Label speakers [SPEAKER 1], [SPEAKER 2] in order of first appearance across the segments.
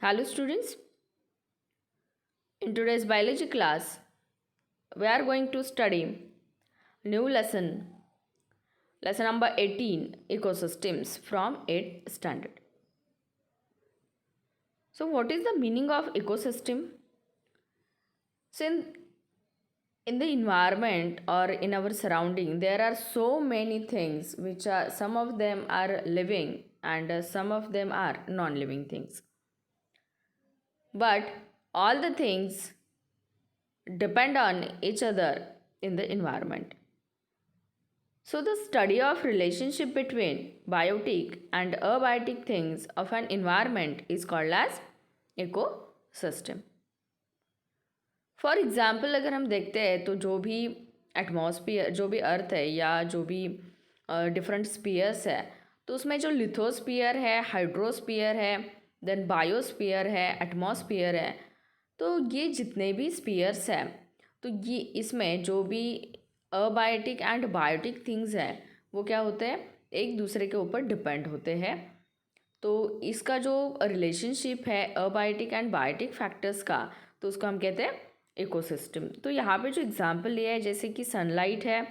[SPEAKER 1] Hello students, in today's biology class we are going to study new lesson number 18 ecosystems from 8th standard. So what is the meaning of ecosystem? So in the environment or in our surrounding there are so many things which are some of them are living and some of them are non-living things. But all the things depend on each other in the environment. So the study of relationship between biotic and abiotic things of an environment is called as ecosystem. For example अगर हम देखते हैं तो जो भी atmosphere जो भी अर्थ है या जो भी डिफरेंट स्पीयर्स है तो उसमें जो लिथोस्फियर है, हाइड्रोस्फियर है, देन बायोस्फियर है, एटमॉस्फियर है, तो ये जितने भी स्पीयर्स हैं तो ये इसमें जो भी अबायोटिक एंड बायोटिक थिंग्स हैं वो क्या होते हैं, एक दूसरे के ऊपर डिपेंड होते हैं. तो इसका जो रिलेशनशिप है अबायोटिक एंड बायोटिक फैक्टर्स का तो उसको हम कहते हैं इकोसिस्टम. तो यहाँ पे जो एग्जांपल लिया है जैसे कि सनलाइट है,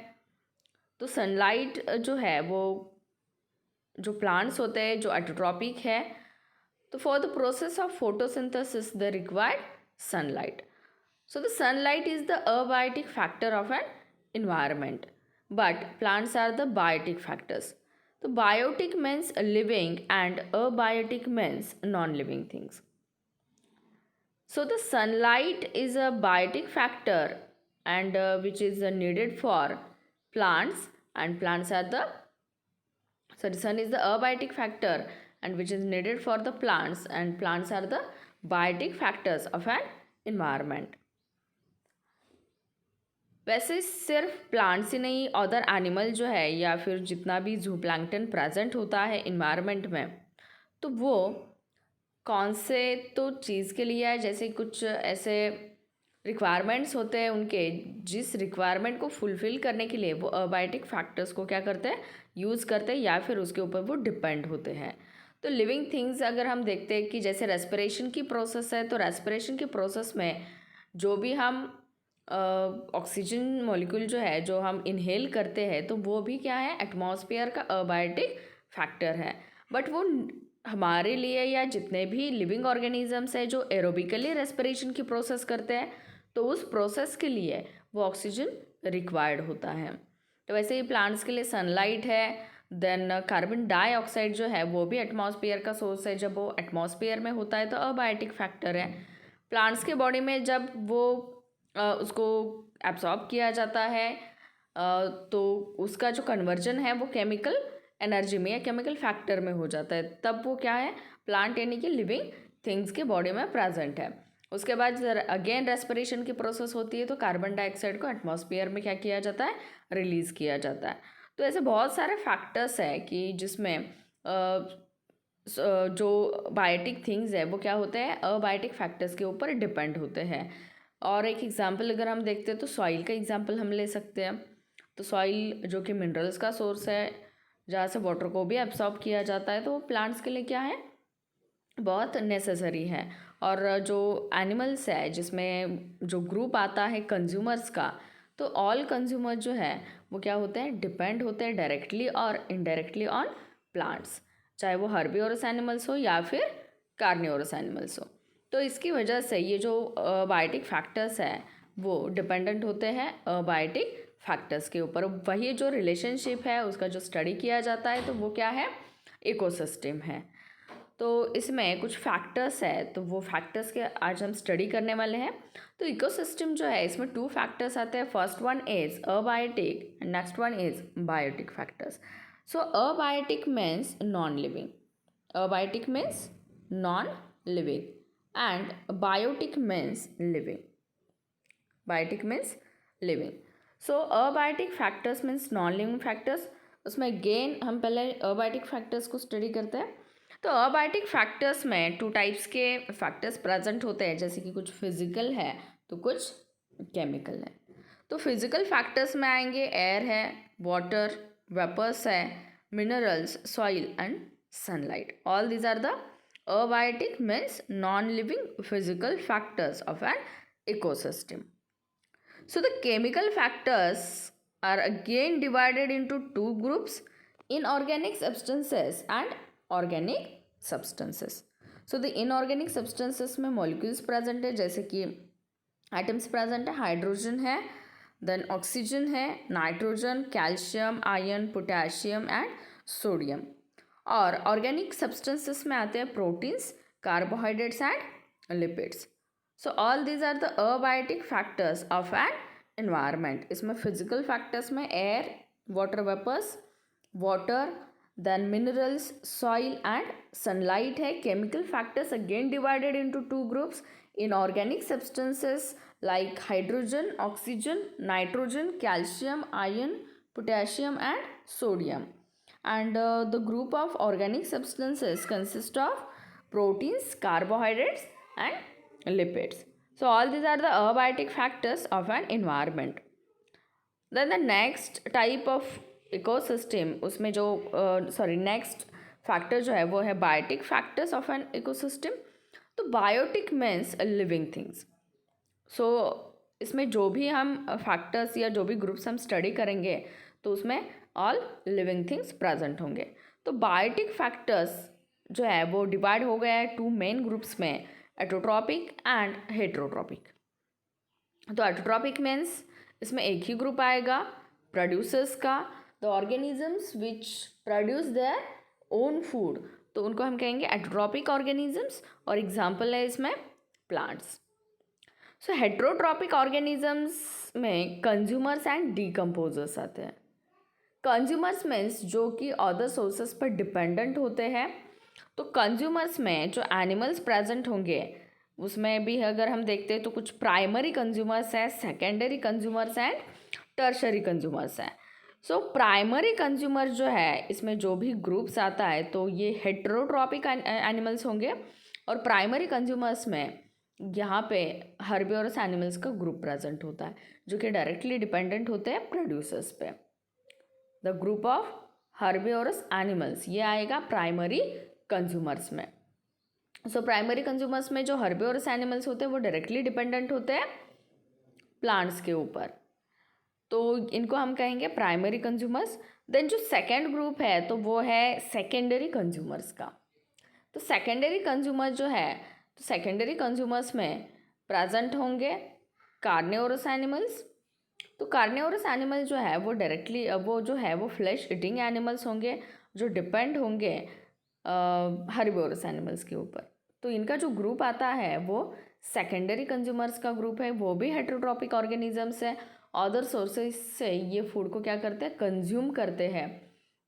[SPEAKER 1] तो सनलाइट जो है वो जो प्लांट्स होते हैं जो एटोट्रॉपिक है, तो for the process of photosynthesis the required sunlight. So the sunlight is the abiotic factor of an environment, but plants are the biotic factors. So biotic means living and abiotic means non-living things. So the sunlight is a biotic factor and which is needed for plants, and plants are the sun is the abiotic factor and which is needed for the plants, and plants are the biotic factors of an environment. वैसे सिर्फ plants ही नहीं, other animal जो है या फिर जितना भी जूप्लैंक्टन present होता है इन्वायरमेंट में, तो वो कौन से तो चीज़ के लिए है, जैसे कुछ ऐसे रिक्वायरमेंट्स होते हैं उनके, जिस रिक्वायरमेंट को फुलफ़िल करने के लिए वो अबायोटिक फैक्टर्स को क्या करते हैं, यूज़ करते हैं या फिर उसके ऊपर वो डिपेंड होते हैं. तो लिविंग थिंग्स अगर हम देखते हैं कि जैसे रेस्पिरेशन की प्रोसेस है, तो रेस्पिरेशन की प्रोसेस में जो भी हम ऑक्सीजन मॉलिक्यूल जो है जो हम इनहेल करते हैं तो वो भी क्या है, एटमॉस्फेयर का अबायोटिक फैक्टर है. बट वो हमारे लिए या जितने भी लिविंग ऑर्गेनिजम्स हैं जो एरोबिकली रेस्पिरेशन की प्रोसेस करते हैं तो उस प्रोसेस के लिए वो ऑक्सीजन रिक्वायर्ड होता है. तो वैसे ही प्लांट्स के लिए सनलाइट है, देन कार्बन डाइऑक्साइड जो है वो भी एटमॉस्फेयर का सोर्स है. जब वो एटमॉस्फेयर में होता है तो अबायोटिक फैक्टर है. प्लांट्स के बॉडी में जब वो उसको एब्जॉर्ब किया जाता है तो उसका जो कन्वर्जन है वो केमिकल एनर्जी में या केमिकल फैक्टर में हो जाता है. तब वो क्या है, प्लांट यानी कि लिविंग थिंग्स के बॉडी में प्रेजेंट है. उसके बाद अगेन रेस्पिरेशन की प्रोसेस होती है तो कार्बन डाइऑक्साइड को एटमॉस्फेयर में क्या किया जाता है, रिलीज़ किया जाता है. तो ऐसे बहुत सारे फैक्टर्स हैं कि जिसमें जो बायोटिक थिंग्स है वो क्या होते हैं, अबायोटिक फैक्टर्स के ऊपर डिपेंड होते हैं. और एक एग्जांपल अगर हम देखते हैं तो सॉइल का एग्जांपल हम ले सकते हैं. तो सॉइल जो कि मिनरल्स का सोर्स है, जहाँ से वाटर को भी एब्सॉर्ब किया जाता है, तो वो प्लांट्स के लिए क्या है, बहुत नेसेसरी है. और जो एनिमल्स है जिसमें जो ग्रुप आता है कंज्यूमर्स का, तो ऑल कंज्यूमर जो है वो क्या होते हैं, डिपेंड होते हैं डायरेक्टली और इनडायरेक्टली ऑन प्लांट्स, चाहे वो हर्बीवोरस एनिमल्स हो या फिर कार्निवोरस एनिमल्स हो. तो इसकी वजह से ये जो बायोटिक फैक्टर्स हैं वो डिपेंडेंट होते हैं बायोटिक फैक्टर्स के ऊपर. वही जो रिलेशनशिप है उसका जो स्टडी किया जाता है तो वो क्या है, इकोसिस्टम है. तो इसमें कुछ फैक्टर्स है तो वो फैक्टर्स के आज हम स्टडी करने वाले हैं. तो इकोसिस्टम जो है इसमें 2 फैक्टर्स आते हैं. First one is abiotic and next one is biotic factors. So abiotic means non living, abiotic means non living and biotic means living. Biotic means living. So abiotic factors means non-living factors. उसमें again हम पहले abiotic factors को study करते हैं. तो abiotic factors में 2 types के factors present होते हैं, जैसे कि कुछ physical है तो कुछ chemical है. तो physical factors में आएंगे air है, water, vapors है, minerals, soil and sunlight. All these are the Abiotic means non-living physical factors of an ecosystem. So the chemical factors are again divided into two groups, inorganic substances and organic substances. So the inorganic substances में molecules present है, जैसे कि atoms present है, hydrogen है, then oxygen है, nitrogen, calcium, iron, potassium and sodium. और organic substances में आते हैं proteins, carbohydrates and lipids. So all these are the abiotic factors of an environment. इसमें फिजिकल फैक्टर्स में air, water vapours, water, then minerals, soil and sunlight है. Chemical factors again divided into two groups, inorganic substances like hydrogen, oxygen, nitrogen, calcium, iron, potassium and sodium. And the group of organic substances consist of proteins, carbohydrates and lipids. So all these are the abiotic factors of an environment. Then the next type of ecosystem, उसमें जो next factor जो है वो है biotic factors of an ecosystem. तो biotic means living things. सो इसमें जो भी हम फैक्टर्स या जो भी ग्रुप्स हम स्टडी करेंगे तो उसमें ऑल लिविंग थिंग्स प्रेजेंट होंगे. तो बायोटिक फैक्टर्स जो है वो डिवाइड हो गया है टू मेन ग्रुप्स में, एटोट्रॉपिक एंड हेट्रोट्रॉपिक. तो एटोट्रॉपिक मीन्स इसमें एक ही ग्रुप आएगा प्रोड्यूसर्स का, the organisms which produce their own food, तो उनको हम कहेंगे एटोट्रॉपिक ऑर्गेनिजम्स. और एग्जाम्पल है इसमें प्लांट्स. सो हेट्रोट्रॉपिक ऑर्गेनिजम्स में कंज्यूमर्स एंड डीकम्पोजर्स आते हैं. कंज्यूमर्स मीन्स जो कि अदर सोर्सेस पर डिपेंडेंट होते हैं. तो कंज्यूमर्स में जो एनिमल्स प्रेजेंट होंगे उसमें भी अगर हम देखते हैं तो कुछ प्राइमरी कंज्यूमर्स हैं, secondary consumers and tertiary consumers हैं. सो प्राइमरी कंज्यूमर जो है इसमें जो भी ग्रुप्स आता है तो ये हेट्रोट्रॉपिक एनिमल्स होंगे. और प्राइमरी कंज्यूमर्स में यहाँ पे हर्बिवोरस एनिमल्स का ग्रुप प्रेजेंट होता है जो कि डायरेक्टली डिपेंडेंट होते हैं प्रोड्यूसर्स पे. The group of herbivores animals ये आएगा प्राइमरी कंज्यूमर्स में. सो प्राइमरी कंज्यूमर्स में जो हर्बिवोरस एनिमल्स होते हैं वो डायरेक्टली डिपेंडेंट होते हैं प्लांट्स के ऊपर, तो इनको हम कहेंगे प्राइमरी कंज्यूमर्स. देन जो सेकेंड ग्रुप है तो वो है सेकेंडरी कंज्यूमर्स का. तो सेकेंडरी कंज्यूमर जो है तो सेकेंडरी कंज्यूमर्स में प्रेजेंट होंगे कार्निवोरस एनिमल्स. तो कार्निवोरस एनिमल जो है वो डायरेक्टली वो जो है वो फ्लैश ईटिंग एनिमल्स होंगे जो डिपेंड होंगे हर्बिवोरस एनिमल्स के ऊपर. तो इनका जो ग्रुप आता है वो सेकेंडरी कंज्यूमर्स का ग्रुप है, वो भी हेट्रोट्रॉपिक ऑर्गेनिजम्स है. अदर सोर्सेज से ये फूड को क्या करते हैं, कंज्यूम करते हैं,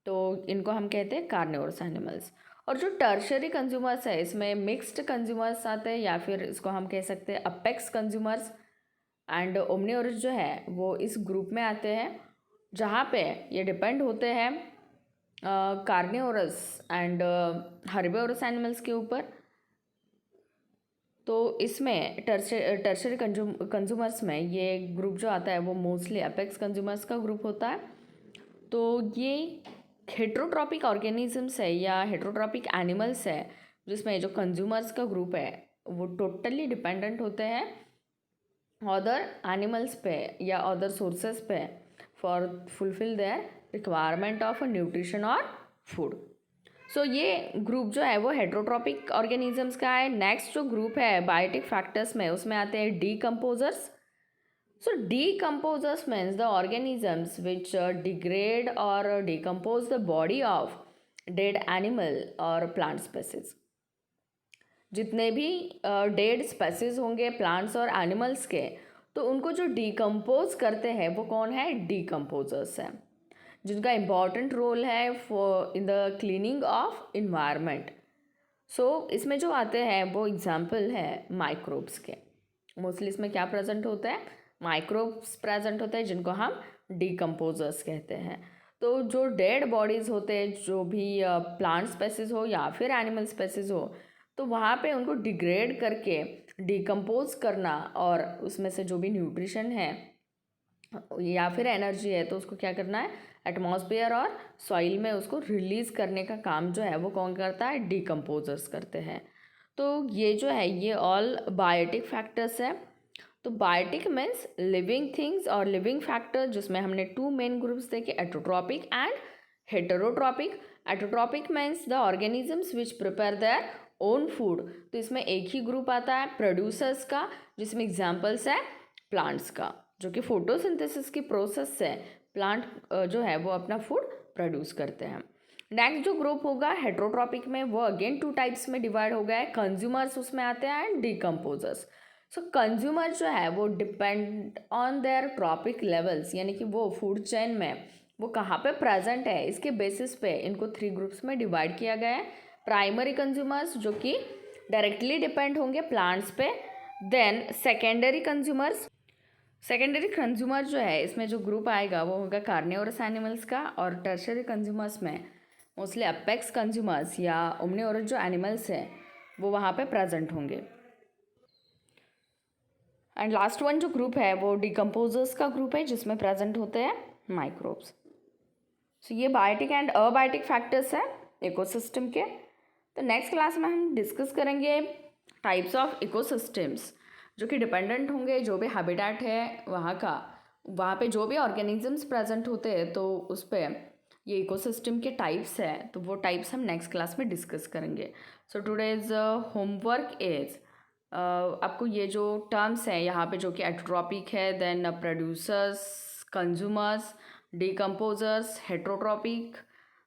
[SPEAKER 1] तो इनको हम कहते हैं कार्निवोरस एनिमल्स. और जो टर्शरी कंज्यूमर्स है इसमें मिक्स्ड कंज्यूमर्स आते हैं या फिर इसको हम कह सकते हैं अपेक्स कंज्यूमर्स. एंड ओमनिवोरस जो है वो इस ग्रुप में आते हैं जहाँ पे ये डिपेंड होते हैं कार्निवोरस एंड हर्बिवोरस एनिमल्स के ऊपर. तो इसमें टर्शरी कंज्यूमर्स में ये ग्रुप जो आता है वो मोस्टली अपेक्स कंज्यूमर्स का ग्रुप होता है. तो ये हेट्रोट्रॉपिक ऑर्गेनिजम्स है या हेट्रोट्रॉपिक एनिमल्स है जिसमें जो कंज्यूमर्स का ग्रुप है वो टोटली डिपेंडेंट होते हैं अदर एनिमल्स पे या अदर सोर्सेस पे for fulfil their requirement of nutrition और फूड. सो ये ग्रुप जो है वो हेट्रोट्रॉपिक ऑर्गेनिजम्स का है. नेक्स्ट जो ग्रुप है बायोटिक फैक्टर्स में उसमें आते हैं decomposers. So decomposers means the organisms which degrade or decompose the body of dead animal or plant species. जितने भी डेड स्पेसीज होंगे प्लांट्स और एनिमल्स के तो उनको जो डिकम्पोज करते हैं वो कौन है, डीकम्पोजर्स हैं, जिनका इम्पॉर्टेंट रोल है for in the cleaning of environment. So इसमें जो आते हैं वो एग्जाम्पल है माइक्रोब्स के. मोस्टली इसमें क्या प्रेजेंट होता है, माइक्रोब्स प्रेजेंट होते हैं जिनको हम डीकम्पोजर्स कहते हैं. तो जो डेड बॉडीज़ होते हैं जो भी प्लांट स्पेसीज हो या फिर एनिमल स्पेसीज हो तो वहाँ पे उनको डिग्रेड करके डिकम्पोज करना और उसमें से जो भी न्यूट्रिशन है या फिर एनर्जी है तो उसको क्या करना है, एटमॉस्फेयर और सॉइल में उसको रिलीज़ करने का काम जो है वो कौन करता है, डीकम्पोजर्स करते हैं. तो ये जो है ये ऑल बायोटिक फैक्टर्स है। तो बायोटिक मीन्स लिविंग थिंग्स और लिविंग फैक्टर, जिसमें हमने टू मेन ग्रुप्स देखे, autotrophic and heterotrophic. Autotrophic means the organisms which prepare their own food. तो इसमें एक ही ग्रुप आता है प्रोड्यूसर्स का, जिसमें एग्जाम्पल्स है प्लांट्स का, जो कि फोटोसिंथेसिस की प्रोसेस से प्लांट जो है वो अपना फूड प्रोड्यूस करते हैं। नेक्स्ट जो ग्रुप होगा हेटेरोट्रॉपिक में, वो अगेन टू टाइप्स में डिवाइड हो गया है, कंज्यूमर्स उसमें आते हैं एंड डिकम्पोजर्स। सो कंज्यूमर जो है वो depend on their trophic levels, यानी कि वो फूड चेन में वो कहाँ पे प्रेजेंट है, इसके बेसिस पे इनको 3 ग्रुप्स में डिवाइड किया गया है। प्राइमरी कंज्यूमर्स जो कि डायरेक्टली डिपेंड होंगे प्लांट्स पे, then secondary consumers. Secondary consumer जो है इसमें जो ग्रुप आएगा वो होगा कार्निवोरस एनिमल्स का, और टर्शरी कंज्यूमर्स में मोस्टली अपेक्स कंज्यूमर्स या ओमनिवोरस जो एनिमल्स हैं वो वहाँ पे प्रेजेंट होंगे। एंड लास्ट वन जो ग्रुप है वो डिकम्पोजर्स का ग्रुप है, जिसमें प्रेजेंट होते हैं माइक्रोब्स। सो ये बायोटिक एंड अबायोटिक फैक्टर्स हैं इकोसिस्टम के। तो नेक्स्ट क्लास में हम डिस्कस करेंगे टाइप्स ऑफ इकोसिस्टम्स, जो कि डिपेंडेंट होंगे जो भी हैबिटेट है वहाँ का, वहाँ पे जो भी ऑर्गेनिजम्स प्रेजेंट होते हैं, तो उस पर ये इकोसिस्टम के टाइप्स हैं, तो वो टाइप्स हम नेक्स्ट क्लास में डिस्कस करेंगे। सो टुडेज होमवर्क इज़, आपको ये जो टर्म्स हैं यहाँ पे जो कि एटोट्रॉपिक है, then producers, consumers, decomposers, heterotrophic,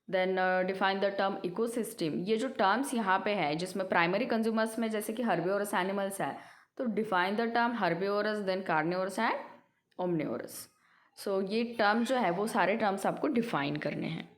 [SPEAKER 1] then define the term ecosystem. ये जो टर्म्स यहाँ पे है जिसमें प्राइमरी कंज्यूमर्स में जैसे कि हर्बिवोरस एनिमल्स है, तो define the term herbivorous, then carnivorous and omnivorous. So ये टर्म जो है वो सारे टर्म्स आपको डिफाइन करने हैं।